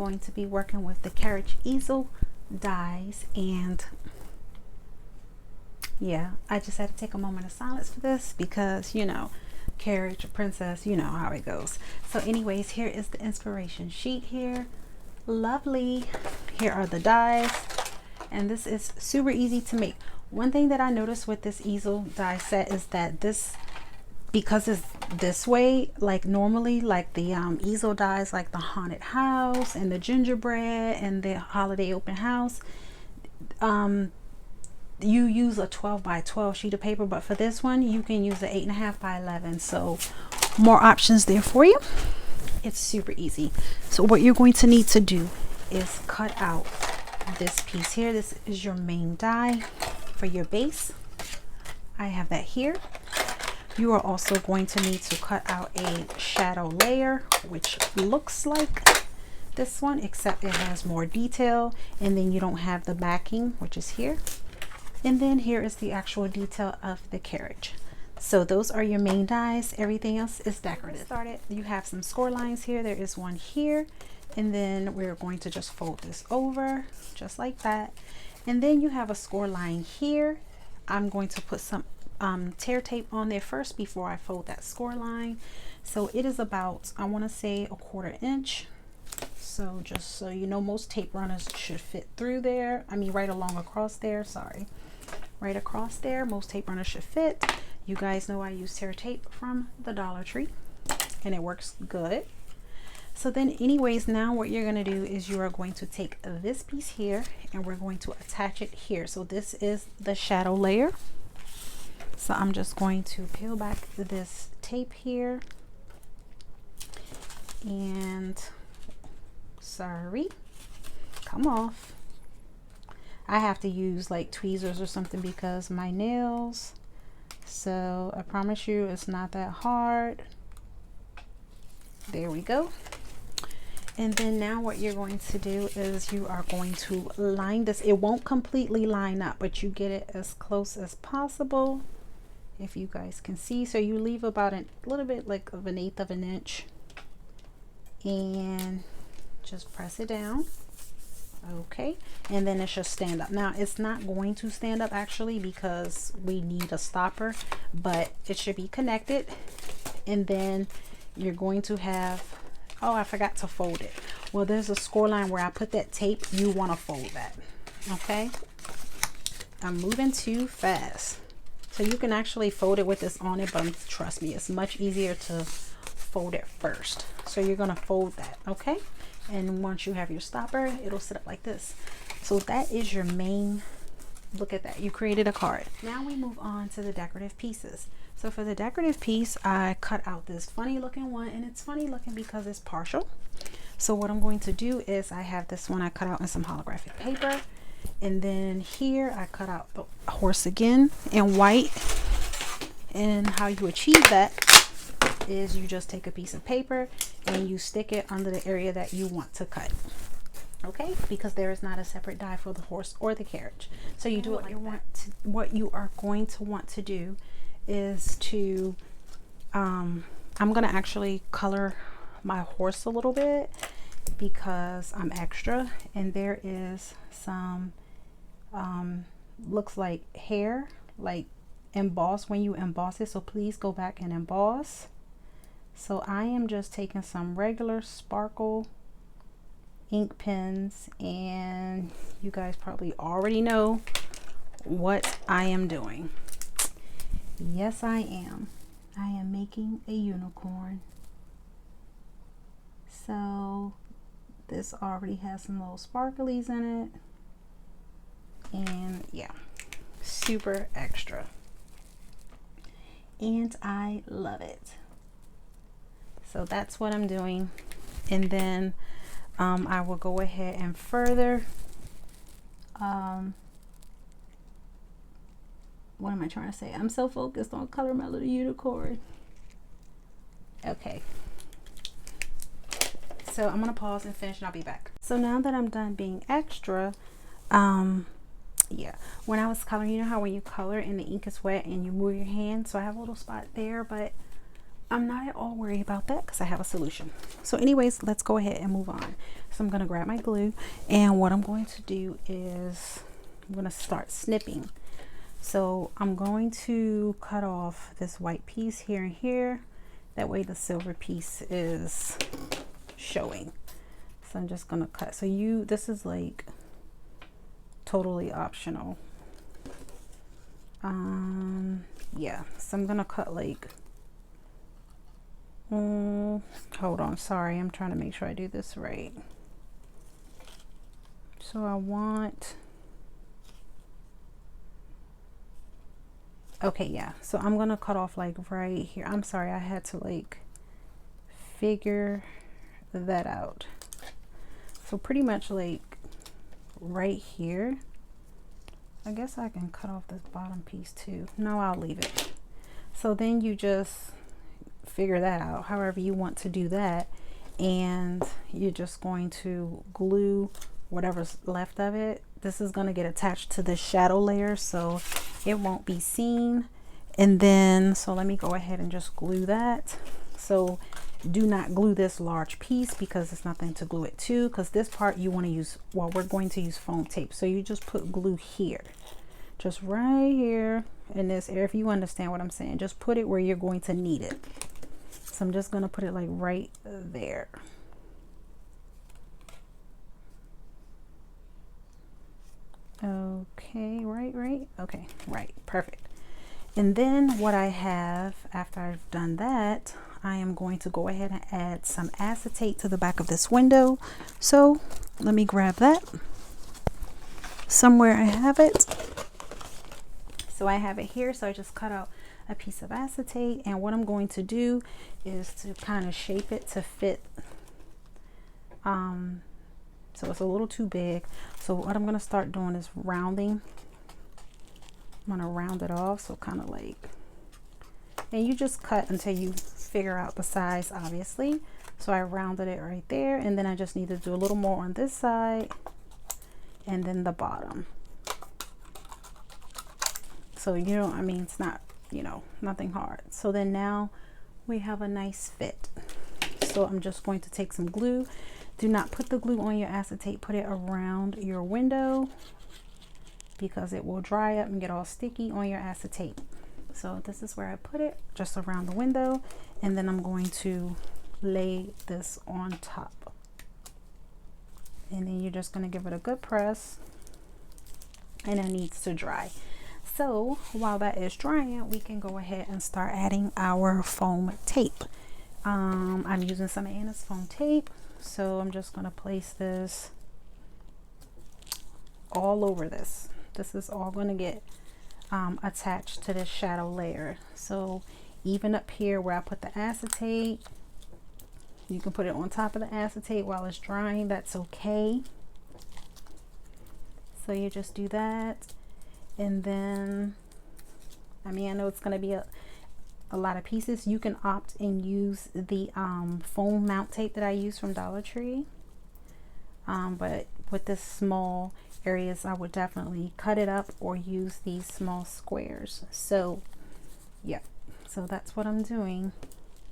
going to be working with the Carriage Easel dies, and yeah, I just had to take a moment of silence for this because, you know, Carriage Princess, you know how it goes. So anyways, here is the inspiration sheet here. Lovely. Here are the dies, and this is super easy to make. One thing that I noticed with this easel die set is that this, because it's this way, like normally like the easel dies like the haunted house and the gingerbread and the holiday open house, you use a 12 by 12 sheet of paper, but for this one you can use an 8.5 by 11, so more options there for you. It's super easy. So what you're going to need to do is cut out this piece here. This is your main die for your base. I have that here. You are also going to need to cut out a shadow layer, which looks like this one, except it has more detail, and then you don't have the backing, which is here. And then here is the actual detail of the carriage. So those are your main dies. Everything else is decorative. Started. You have some score lines here. There is one here, and then we're going to just fold this over just like that. And then you have a score line here. I'm going to put some tear tape on there first before I fold that score line. So it is about, I want to say, 1/4 inch. So just so you know, most tape runners should fit through there. I mean, right along across there, sorry. Right across there, most tape runners should fit. You guys know I use tear tape from the Dollar Tree, and it works good. So then anyways, now what you're going to do is you are going to take this piece here and we're going to attach it here. So this is the shadow layer. So I'm just going to peel back this tape here, and sorry, come off. I have to use like tweezers or something because my nails, so I promise you it's not that hard. There we go. And then now what you're going to do is you are going to line this. It won't completely line up, but you get it as close as possible, if you guys can see. So you leave about a little bit like of 1/8 of an inch, and just press it down. Okay, and then it should stand up. Now it's not going to stand up actually because we need a stopper, but it should be connected. And then you're going to have, oh, I forgot to fold it. Well, there's a score line where I put that tape. You want to fold that. Okay, I'm moving too fast. So you can actually fold it with this on it, but trust me, it's much easier to fold it first. So you're going to fold that. Okay, and once you have your stopper, it'll sit up like this. So that is your main, look at that, you created a card. Now we move on to the decorative pieces. So for the decorative piece, I cut out this funny looking one, and it's funny looking because it's partial. So what I'm going to do is I have this one I cut out in some holographic paper, and then here I cut out the horse again in white. And how you achieve that is you just take a piece of paper and you stick it under the area that you want to cut. Okay, because there is not a separate die for the horse or the carriage. So you do it like that. What you are going to want to do is to I'm gonna actually color my horse a little bit because I'm extra, and there is some looks like hair, like embossed when you emboss it, so please go back and emboss. So I am just taking some regular sparkle ink pens, and you guys probably already know what I am doing. Yes, I am making a unicorn. So this already has some little sparklies in it, and yeah, super extra, and I love it. So that's what I'm doing. And then I will go ahead and further what am I trying to say? I'm so focused on color my little unicorn. Okay, so I'm gonna pause and finish and I'll be back. So now that I'm done being extra, yeah, when I was coloring, you know how when you color and the ink is wet and you move your hand, so I have a little spot there, but I'm not at all worried about that because I have a solution. So anyways, let's go ahead and move on. So I'm going to grab my glue, and what I'm going to do is I'm going to start snipping. So I'm going to cut off this white piece here and here. That way the silver piece is showing. So I'm just going to cut. So this is like totally optional. Yeah, so I'm going to cut like, hold on, sorry, I'm trying to make sure I do this right. So I want, okay, yeah, so I'm gonna cut off like right here. I'm sorry, I had to like figure that out. So pretty much like right here. I guess I can cut off this bottom piece too. No, I'll leave it. So then you just figure that out however you want to do that, and you're just going to glue whatever's left of it. This is going to get attached to the shadow layer so it won't be seen. And then so let me go ahead and just glue that. So do not glue this large piece because there's nothing to glue it to, because this part you want to use, well, we're going to use foam tape. So you just put glue here, just right here in this area. If you understand what I'm saying, just put it where you're going to need it. So I'm just going to put it like right there. Okay, right. Okay, right, perfect. And then what I have after I've done that, I am going to go ahead and add some acetate to the back of this window. So let me grab that. Somewhere I have it. So I have it here. So I just cut out a piece of acetate, and what I'm going to do is to kind of shape it to fit. So it's a little too big. So what I'm going to start doing is rounding. I'm going to round it off. So kind of like, and you just cut until you figure out the size, obviously. So I rounded it right there, and then I just need to do a little more on this side and then the bottom. So, you know, I mean, it's not, you know, nothing hard. So then now we have a nice fit. So I'm just going to take some glue. Do not put the glue on your acetate, put it around your window because it will dry up and get all sticky on your acetate. So this is where I put it, just around the window, and then I'm going to lay this on top. And then you're just going to give it a good press, and it needs to dry. So while that is drying, we can go ahead and start adding our foam tape. I'm using some Anna's foam tape, so I'm just going to place this all over this. This is all going to get attached to this shadow layer. So even up here where I put the acetate, you can put it on top of the acetate while it's drying. That's okay. So you just do that. And then, I mean, I know it's going to be a lot of pieces. You can opt and use the foam mount tape that I use from Dollar Tree. But with this small areas, I would definitely cut it up or use these small squares. So yeah, so that's what I'm doing.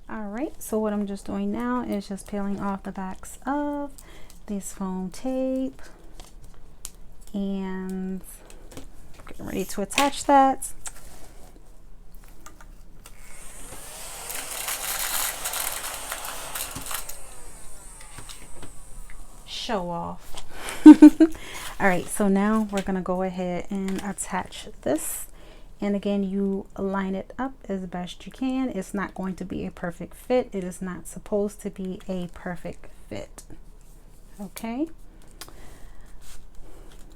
All right, so what I'm just doing now is just peeling off the backs of this foam tape and getting ready to attach that. Show off. All right, so now we're gonna go ahead and attach this, and again, you line it up as best you can. It's not going to be a perfect fit. It is not supposed to be a perfect fit. Okay,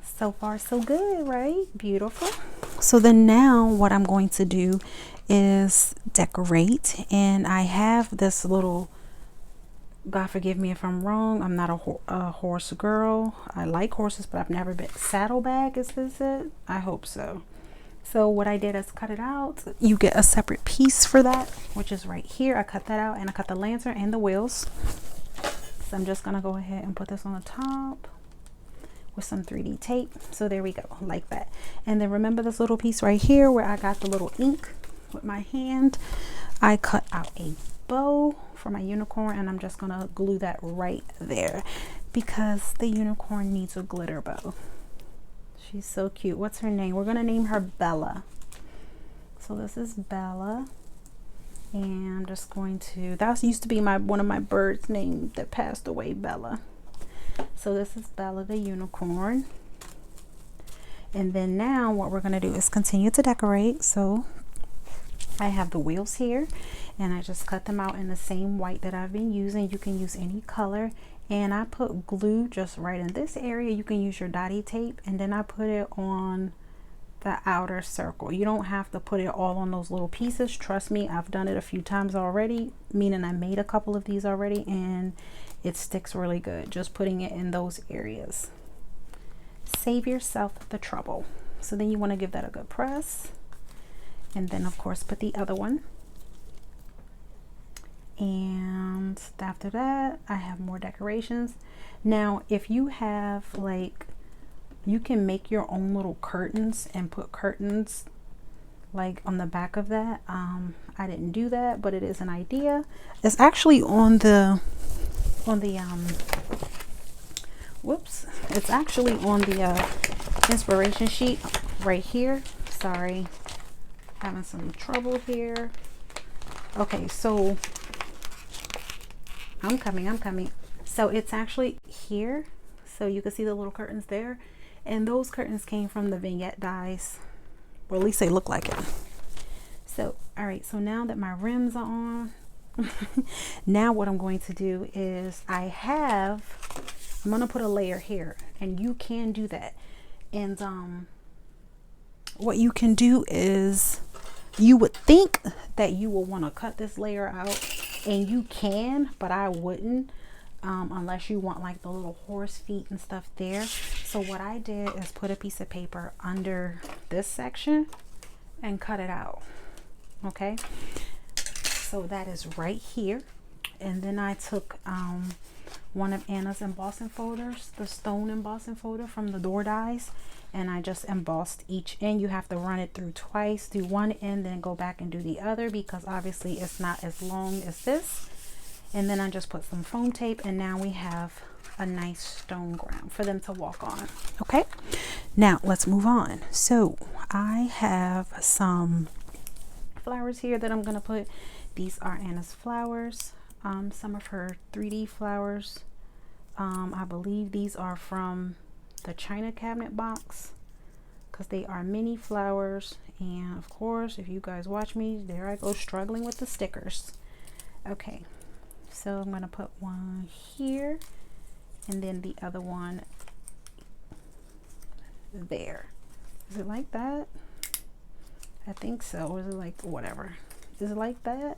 so far so good, right? Beautiful. So then now what I'm going to do is decorate, and I have this little, God forgive me if I'm wrong, I'm not a horse girl. I like horses, but I've never been. Saddlebag, is this it? I hope so. So what I did is cut it out. You get a separate piece for that, which is right here. I cut that out, and I cut the lantern and the wheels. So I'm just gonna go ahead and put this on the top with some 3D tape. So there we go, like that. And then remember this little piece right here where I got the little ink with my hand? I cut out a bow for my unicorn, and I'm just gonna glue that right there because the unicorn needs a glitter bow. She's so cute. What's her name? We're gonna name her Bella. So this is Bella, and I'm just going to, that used to be one of my birds' name that passed away, Bella. So this is Bella the unicorn. And then now what we're going to do is continue to decorate. So I have the wheels here, and I just cut them out in the same white that I've been using. You can use any color, and I put glue just right in this area. You can use your dotty tape, and then I put it on the outer circle. You don't have to put it all on those little pieces. Trust me, I've done it a few times already, meaning I made a couple of these already, and it sticks really good just putting it in those areas. Save yourself the trouble. So then you want to give that a good press, and then of course put the other one. And after that, I have more decorations. Now if you have, like, you can make your own little curtains and put curtains like on the back of that. I didn't do that, but it is an idea. It's actually on the whoops, it's actually on the inspiration sheet right here. Sorry, having some trouble here. Okay, so I'm coming. So it's actually here, so you can see the little curtains there, and those curtains came from the vignette dies, or at least they look like it. So all right, so now that my rims are on, now what I'm going to do is I'm gonna put a layer here, and you can do that. And what you can do is, you would think that you will want to cut this layer out, and you can, but I wouldn't, unless you want like the little horse feet and stuff there. So what I did is put a piece of paper under this section and cut it out. Okay, so that is right here. And then I took one of Anna's embossing folders, the stone embossing folder from the door dies, and I just embossed each end. You have to run it through twice, do one end, then go back and do the other, because obviously it's not as long as this. And then I just put some foam tape, and now we have a nice stone ground for them to walk on. Okay, now let's move on. So I have some flowers here that I'm gonna put. These are Anna's flowers, some of her 3D flowers. I believe these are from the China cabinet box, because they are mini flowers. And of course, if you guys watch me, there I go struggling with the stickers. Okay, so I'm gonna put one here, and then the other one there. Is it like that? I think so. Or is it like, whatever, is it like that?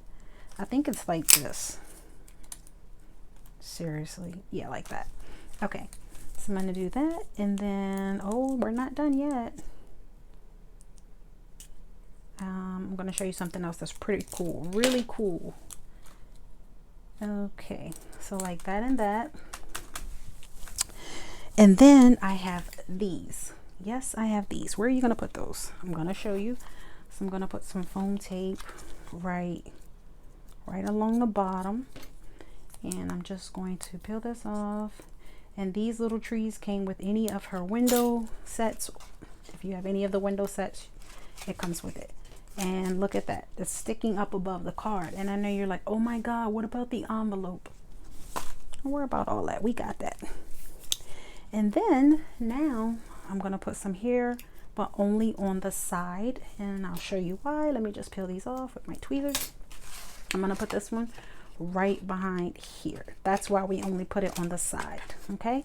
I think it's like this. Seriously, yeah, like that. Okay, so I'm gonna do that, and then, oh, we're not done yet. I'm gonna show you something else that's pretty cool, really cool. Okay, so like that and that. And then I have these. Yes, I have these. Where are you gonna put those? I'm gonna show you. So I'm gonna put some foam tape right along the bottom, and I'm just going to peel this off. And these little trees came with any of her window sets. If you have any of the window sets, it comes with it. And look at that, it's sticking up above the card. And I know you're like, oh my god, what about the envelope? Don't worry about all that, we got that. And then now I'm gonna put some here, but only on the side, and I'll show you why. Let me just peel these off with my tweezers. I'm gonna put this one right behind here. That's why we only put it on the side. Okay,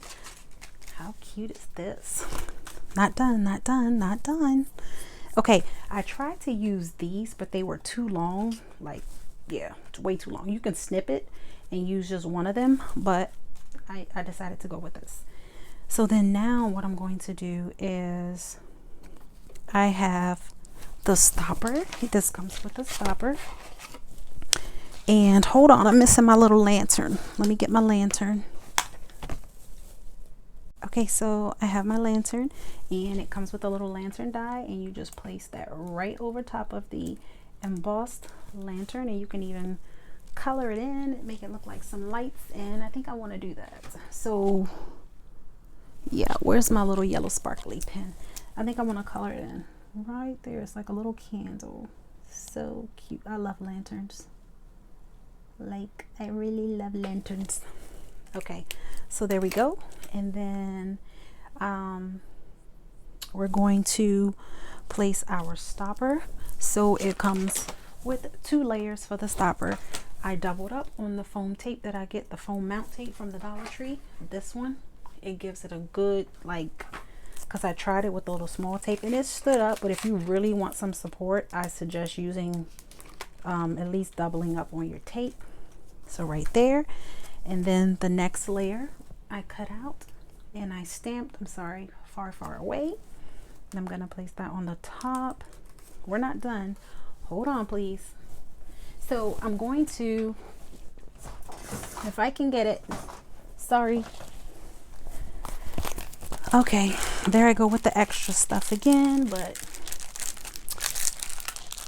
how cute is this? Not done, not done, not done. Okay, I tried to use these, but they were too long. Like, yeah, it's way too long. You can snip it and use just one of them, but I decided to go with this. So then now what I'm going to do is, I have the stopper. This comes with the stopper. And hold on, I'm missing my little lantern. Let me get my lantern. Okay, so I have my lantern, and it comes with a little lantern die, and you just place that right over top of the embossed lantern, and you can even color it in, make it look like some lights, and I think I want to do that. So yeah, where's my little yellow sparkly pen? I think I want to color it in right there. It's like a little candle. So cute. I love lanterns. Like, I really love lanterns. Okay, so there we go. And then we're going to place our stopper. So it comes with 2 layers for the stopper. I doubled up on the foam tape that I get, the foam mount tape from the Dollar Tree. This one, it gives it a good, like, because I tried it with the little small tape and it stood up, but if you really want some support, I suggest using at least doubling up on your tape. So right there. And then the next layer I cut out and I stamped, I'm sorry, far away. And I'm gonna place that on the top. We're not done. Hold on, please. So I'm going to, if I can get it, sorry. Okay, there I go with the extra stuff again, but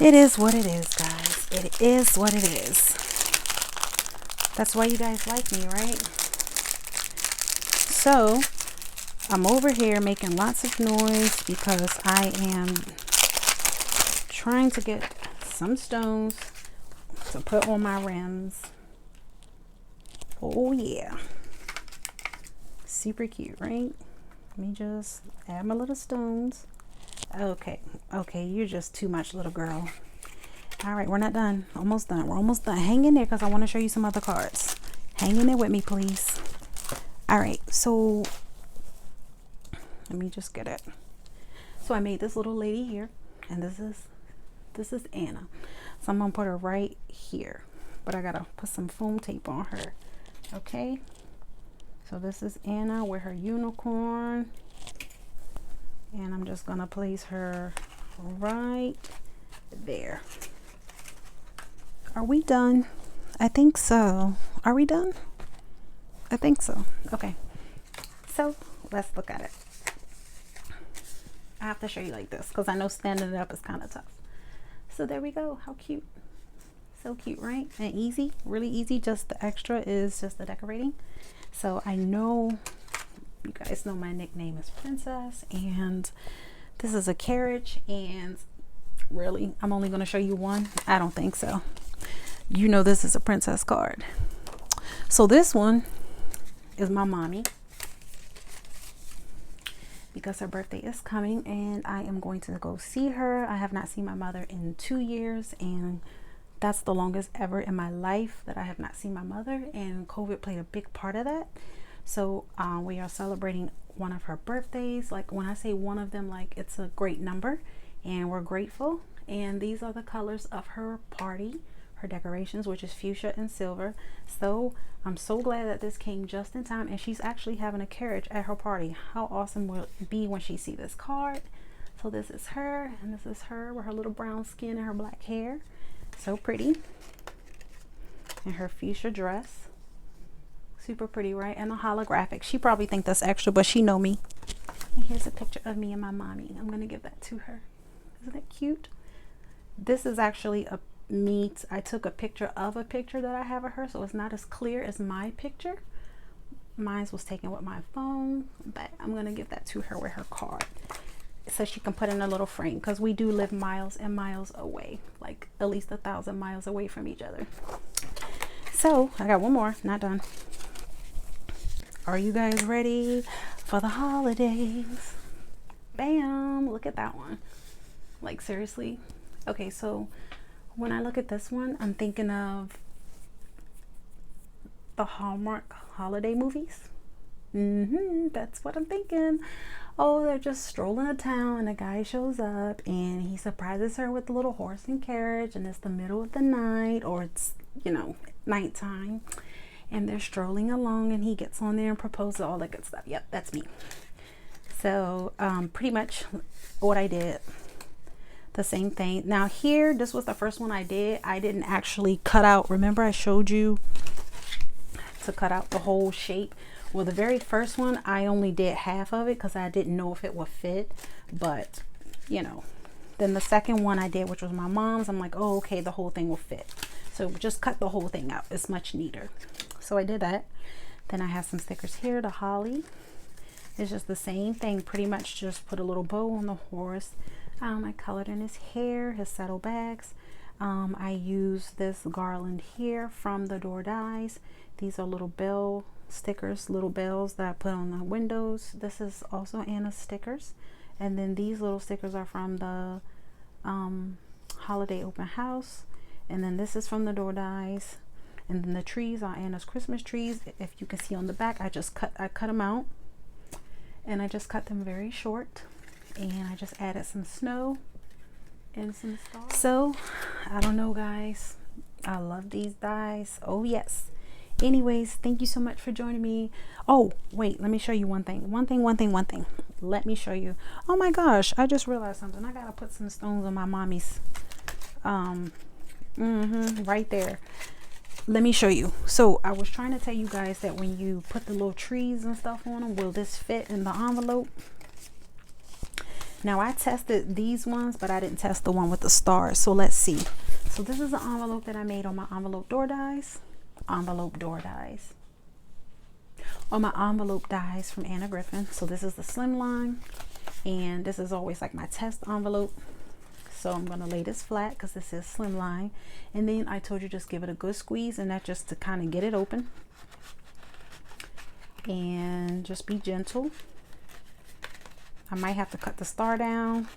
it is what it is, guys. It is what it is. That's why you guys like me, right? So I'm over here making lots of noise because I am trying to get some stones to put on my rims. Oh yeah, super cute, right? Let me just add my little stones. Okay, you're just too much, little girl. All right, we're not done. Almost done. We're almost done. Hang in there because I want to show you some other cards. Hang in there with me, please. All right, so let me just get it. So I made this little lady here, and this is Anna. So I'm gonna put her right here, but I gotta put some foam tape on her. Okay, so this is Anna with her unicorn, and I'm just gonna place her right there. Are we done? I think so. Are we done? I think so. Okay, so let's look at it. I have to show you like this because I know standing it up is kind of tough. So there we go. How cute. So cute, right? And easy, really easy. Just the extra is just the decorating. So I know you guys know my nickname is Princess, and this is a carriage, and really I'm only going to show you one. I don't think so. You know this is a princess card. So this one is my mommy, because her birthday is coming and I am going to go see her. I have not seen my mother in 2 years, and that's the longest ever in my life that I have not seen my mother, and COVID played a big part of that. So we are celebrating one of her birthdays. Like, when I say one of them, like, it's a great number, and we're grateful. And these are the colors of her party, her decorations, which is fuchsia and silver. So I'm so glad that this came just in time, and she's actually having a carriage at her party. How awesome will it be when she sees this card? So this is her, and this is her with her little brown skin and her black hair. So pretty. And her fuchsia dress. Super pretty, right? And a holographic. She probably think that's extra, but she know me. And here's a picture of me and my mommy. I'm gonna give that to her. Isn't that cute? This is actually a I took a picture of a picture that I have of her, so it's not as clear as my picture. Mine was taken with my phone, but I'm gonna give that to her with her card, so she can put in a little frame, because we do live miles and miles away, like at least 1,000 miles away from each other. So I got one more, not done. Are you guys ready for the holidays? Bam, look at that one. Like, seriously. Okay, so when I look at this one, I'm thinking of the Hallmark holiday movies. That's what I'm thinking. Oh, they're just strolling to town, and a guy shows up and he surprises her with a little horse and carriage, and it's the middle of the night, or it's, you know, nighttime, and they're strolling along, and he gets on there and proposes, all that good stuff. Yep, that's me. So pretty much what I did, the same thing. Now here, this was the first one I did. I didn't actually cut out, remember I showed you to cut out the whole shape? Well, the very first one, I only did half of it because I didn't know if it would fit, but you know, then the second one I did, which was my mom's, I'm like, oh, okay, the whole thing will fit. So just cut the whole thing out. It's much neater. So I did that. Then I have some stickers here. The holly. It's just the same thing. Pretty much just put a little bow on the horse. I colored in his hair, his saddlebags. I use this garland here from the door dies. These are little bell stickers, little bells that I put on the windows. This is also Anna's stickers. And then these little stickers are from the holiday open house. And then this is from the door dies. And then the trees are Anna's Christmas trees. If you can see on the back, I cut them out. And I just cut them very short. And I just added some snow and some stars. So, I don't know, guys. I love these dies. Oh, yes. Anyways, thank you so much for joining me. Oh, wait. Let me show you one thing. One thing. Let me show you. Oh, my gosh. I just realized something. I got to put some stones on my mommy's. Right there. Let me show you. So I was trying to tell you guys that when you put the little trees and stuff on them, will this fit in the envelope? Now I tested these ones, but I didn't test the one with the stars. So let's see. So this is the envelope that I made on my envelope door dies. On my envelope dies from Anna Griffin. So this is the slim line, and this is always like my test envelope. So I'm going to lay this flat because this is slim line. And then I told you just give it a good squeeze, and that just to kind of get it open. And just be gentle. I might have to cut the star down.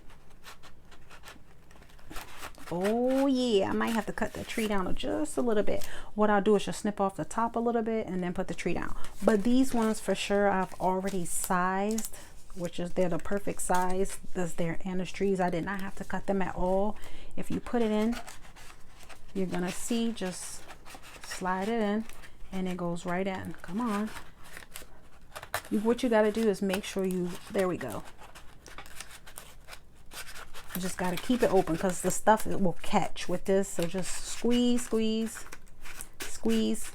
Oh yeah, I might have to cut the tree down just a little bit. What I'll do is just snip off the top a little bit and then put the tree down. But these ones for sure I've already sized, which is they're the perfect size. They're Anna's trees. I did not have to cut them at all. If you put it in, you're gonna see, just slide it in and it goes right in. Come on. What you got to do is make sure you, there we go. You just got to keep it open because the stuff it will catch with this. So just squeeze,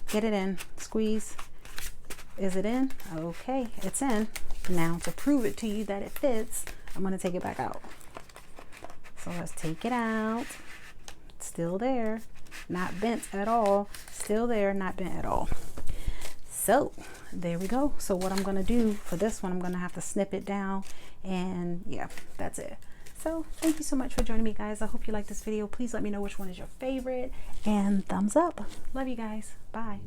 get it in, squeeze. Is it in? Okay, it's in. Now to prove it to you that it fits, I'm going to take it back out. So let's take it out. It's still there, not bent at all. Still there, not bent at all. So there we go. So what I'm going to do for this one, I'm going to have to snip it down, and yeah, that's it. So thank you so much for joining me, guys. I hope you like this video. Please let me know which one is your favorite, and thumbs up. Love you guys. Bye.